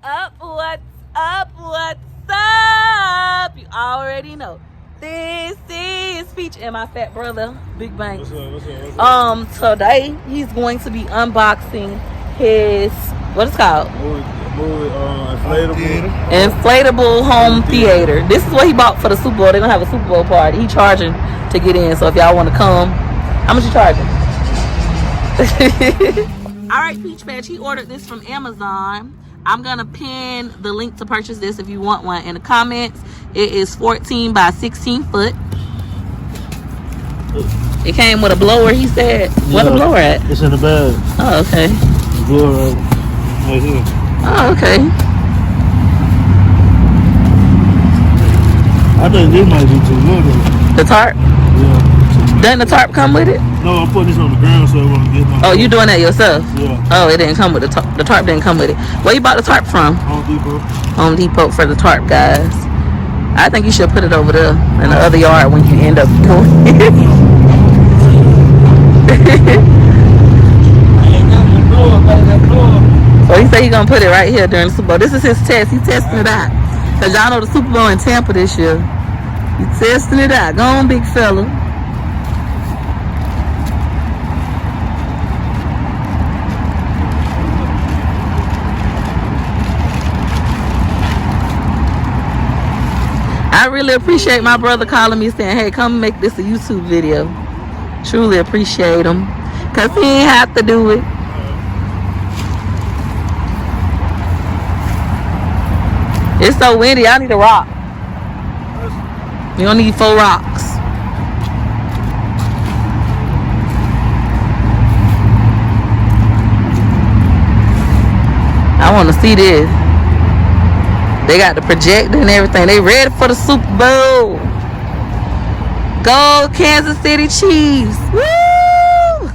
up? What's up? What's up? You already know. This is Peach and my fat brother, Big Bang. What's up? Today he's going to be unboxing his what's it called? Inflatable home theater. This is what he bought for the Super Bowl. They're gonna have a Super Bowl party. He charging to get in. So if y'all want to come, how much you charging? All right, Peach Patch. He ordered this from Amazon. I'm gonna pin the link to purchase this if you want one in the comments. It is 14 by 16 foot. It came with a blower, he said. Where the blower at? It's in the bag. Oh, okay. The blower right here. Oh, okay. I think this might be too little. The tarp? Yeah. Doesn't the tarp come with it? No, I'm putting this on the ground so it won't get no. Oh, you doing that yourself? Yeah. Oh, it didn't come with the tarp. The tarp didn't come with it. Where you bought the tarp from? Home Depot. Home Depot for the tarp, guys. I think you should put it over there in the other yard when you end up doing it. So he said he's gonna put it right here during the Super Bowl. This is his test. He's testing it out. Cause y'all know the Super Bowl in Tampa this year. He's testing it out. Go on, big fella. I really appreciate my brother calling me saying, hey, come make this a YouTube video. Truly appreciate him. Cause he ain't have to do it. It's so windy, I need a rock. You don't need 4 rocks. I want to see this. They got the projector and everything. They ready for the Super Bowl. Go Kansas City Chiefs. Woo!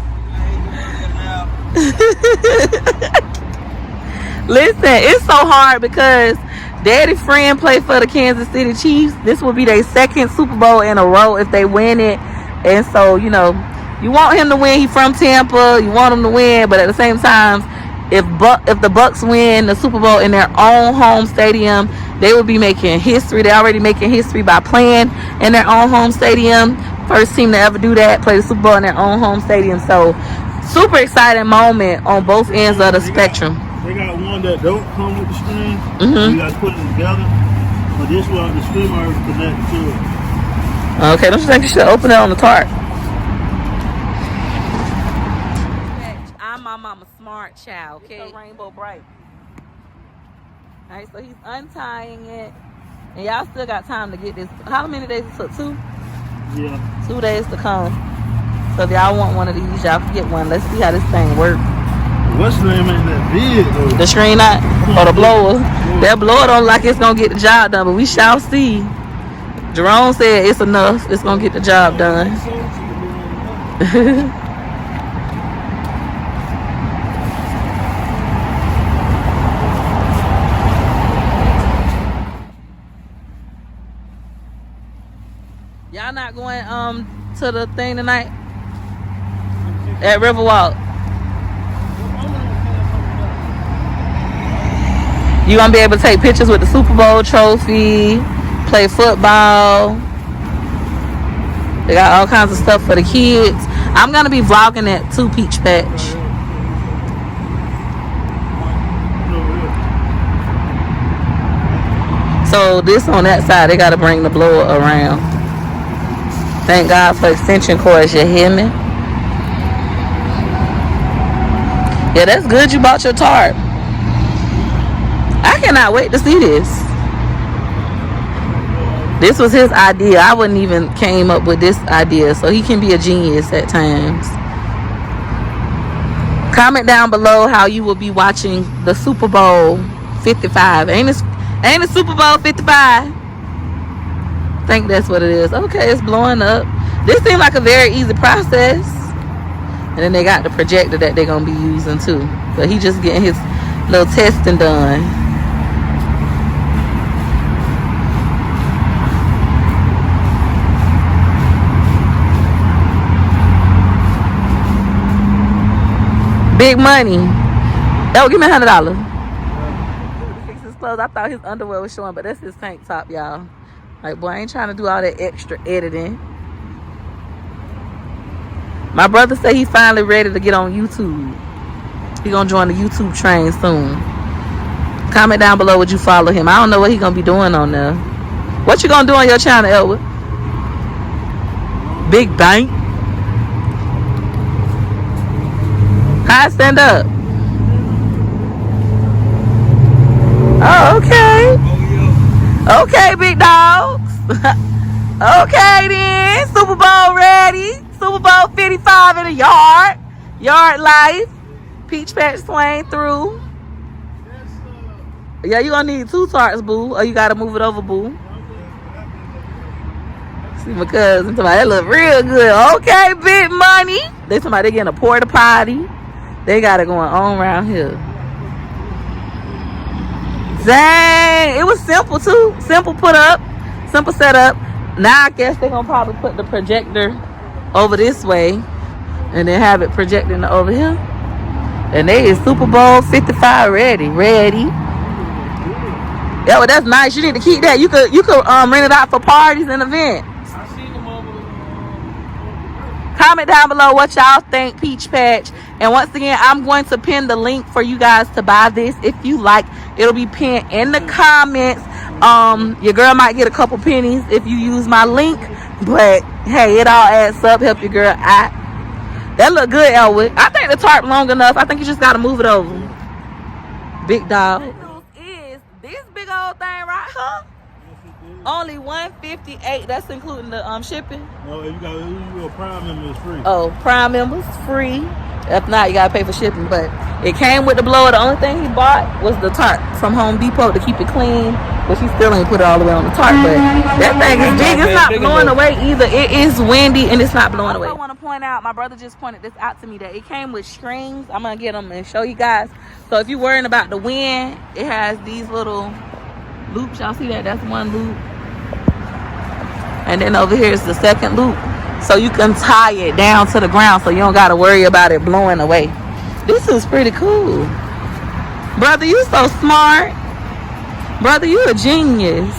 Listen, it's so hard because Daddy friend played for the Kansas City Chiefs. This will be their second Super Bowl in a row if they win it. And so, you know, you want him to win. He's from Tampa. You want him to win. But at the same time, if the Bucks win the Super Bowl in their own home stadium, they will be making history. They're already making history by playing in their own home stadium. First team to ever do that, play the Super Bowl in their own home stadium. So, super exciting moment on both ends of the spectrum. They got one that don't come with the screen. Mm-hmm. You guys put it together. But this one, the screen is connected to it. Okay, don't you think you should open it on the tarp? I'm my mama's smart child, okay? It's a rainbow bright. Alright, so he's untying it. And y'all still got time to get this. How many days it took? 2? Yeah. 2 days to come. So if y'all want one of these, y'all can get one. Let's see how this thing works. What's the name in that big though? The screen not, or the blower. That blower don't like it's gonna get the job done, but we shall see. Jerome said it's enough. It's gonna get the job done. Y'all not going to the thing tonight at Riverwalk? You gonna be able to take pictures with the Super Bowl trophy, play football. They got all kinds of stuff for the kids. I'm gonna be vlogging that too, Peach Patch. So this on that side, they gotta bring the blower around. Thank God for extension cords, you hear me? Yeah, that's good you bought your tarp. I cannot wait to see this. This was his idea. I wouldn't even came up with this idea. So he can be a genius at times. Comment down below how you will be watching the Super Bowl 55. Ain't it Super Bowl 55? I think that's what it is. Okay, it's blowing up. This seems like a very easy process. And then they got the projector that they're going to be using too. But he just getting his little testing done. Big money. Oh, give me $100. clothes. I thought his underwear was showing, but that's his tank top, y'all. Like, boy, I ain't trying to do all that extra editing. My brother said he finally ready to get on YouTube. He gonna join the YouTube train soon. Comment down below, would you follow him? I don't know what he gonna be doing on there. What you gonna do on your channel, Elwood? Big bank. Hi, stand up. Oh, okay. Okay, big dogs. Okay, then. Super Bowl ready. Super Bowl 55 in the yard. Yard life. Peach Patch Swain through. Yeah, you gonna need 2 tarts, boo. Or you gotta move it over, boo. See my cousin. Somebody, that look real good. Okay, big money. They somebody getting a porta potty. They got it going on around here. Dang, it was simple too. Simple put up, simple setup. Now I guess they're gonna probably put the projector over this way and then have it projecting over here. And they is Super Bowl 55 ready. Yeah, well, that's nice. You need to keep that. You could rent it out for parties and events. I seen them over. Comment down below what y'all think, Peach Patch. And once again, I'm going to pin the link for you guys to buy this if you like. It'll be pinned in the comments. Your girl might get a couple pennies if you use my link, but hey, it all adds up. Help your girl out. That look good, Elwood. I think the tarp long enough. I think you just gotta move it over. Big dog. Is this big old thing right here? Only $158. That's including the shipping. No, if you a Prime member, it's free. Oh, Prime members free. If not, you gotta pay for shipping. But it came with the blower. The only thing he bought was the tarp from Home Depot to keep it clean. But she still ain't put it all the way on the tarp. But that thing is big. It's not blowing away either. It is windy and it's not blowing away. I want to point out, my brother just pointed this out to me, that it came with strings. I'm gonna get them and show you guys. So if you're worrying about the wind, it has these little loops. Y'all see that? That's one loop. And then over here is the second loop. So you can tie it down to the ground so you don't got to worry about it blowing away. This is pretty cool. Brother, you so smart. Brother, you a genius.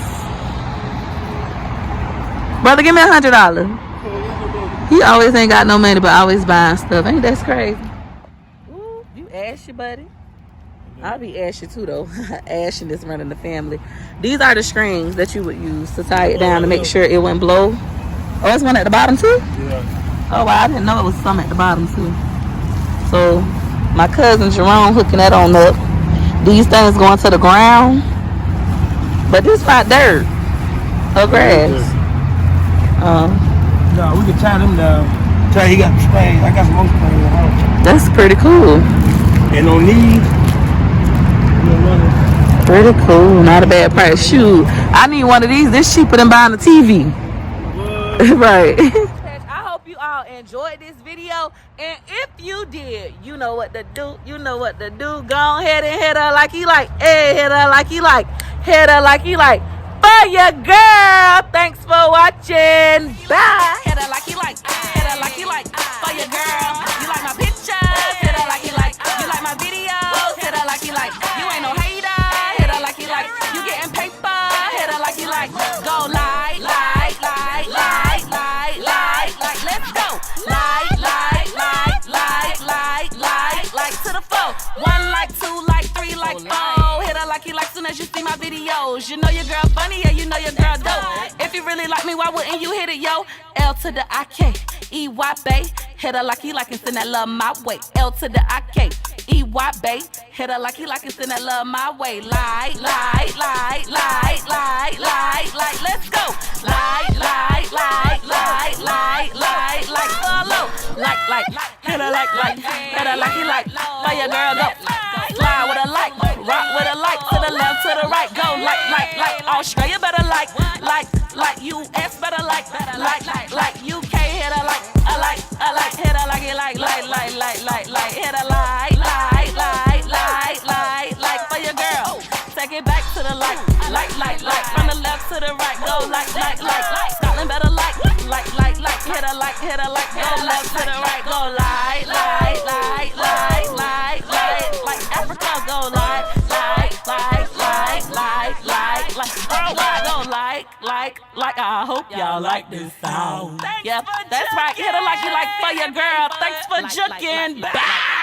Brother, give me $100. He always ain't got no money, but always buying stuff. Ain't that crazy? Ooh, you ashy, buddy. I'll be ashy too, though. Ashing is running the family. These are the strings that you would use to tie it down to make sure it wouldn't blow. Oh, there's one at the bottom too? Yeah. Oh, wow, I didn't know it was some at the bottom too. So, my cousin Jerome hooking that on up. These things going to the ground. But this not dirt or grass. No, we can tie them down. Tell he got the springs. I got some more springs in the house. That's pretty cool. And on these, pretty cool. Not a bad price. Shoot, I need one of these. This cheaper than buying a TV. Right. I hope you all enjoyed this video, and if you did, you know what to do. You know what to do. Go ahead and hit her like you like. Hey, hit her like you like. Hit her like you like. For your girl. Thanks for watching. Bye. Hit her like you like. Hit her like you like. For your girl. You like my pictures. Hit her like you like. You like my videos. Hit her like you like. You ain't no hater. Hit her like you like. You getting paper. Hit her like you like. Go like. Let's go. Like to the 4. 1 like, 2 like, 3 like, 4. Hit her like you like soon as you see my videos. You know your girl funny, yeah, you know your girl dope. If you really like me, why wouldn't you hit it, yo? L to the I-K-E-Y, bae. Hit her like you like and send that love my way. L to the I-K-E-Y, bae. Hit her like you like and send that love my way. Like. Let's go. Follow. Like. Hit her like. Hit her like you like. Let your girl go. Slide with a like. Rock with a like. To the left, to the right. Go like. Australia better like. US better like. UK hit her like. Hit her like you like. Hit her like for your girl. Take it back to the like. From the left to the right. Go like. Scotland better like. Hit her like. Go left to the right. Go like. Africa go like. Go like, I hope y'all like this song. Yep, that's right. Hit her like you like for your girl. Thanks for juking. Bye.